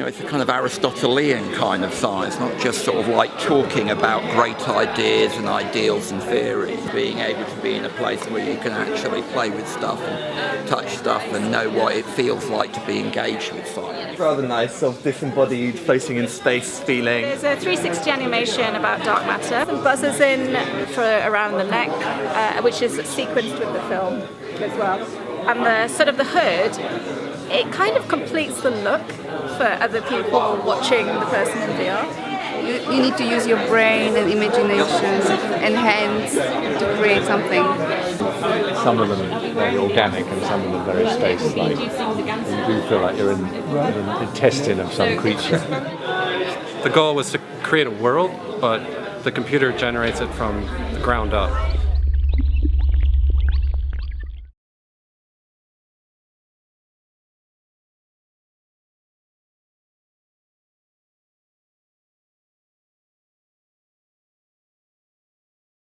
it's a kind of Aristotelian kind of science, not just sort of like talking about great ideas and ideals and theories, being able to be in a place where you can actually play with stuff and touch stuff and know what it feels like to be engaged with science. Rather nice, sort of disembodied, floating in space feeling. There's a 360 animation about dark matter. Some buzzers in for around the neck, which is sequenced with the film as well. And the sort of the hood, it kind of completes the look for other people watching the person in VR. You need to use your brain and imagination and hands to create something. Some of them very organic and some of them very space-like. You do feel like you're in an intestine of some creature. The goal was to create a world, but the computer generates it from the ground up.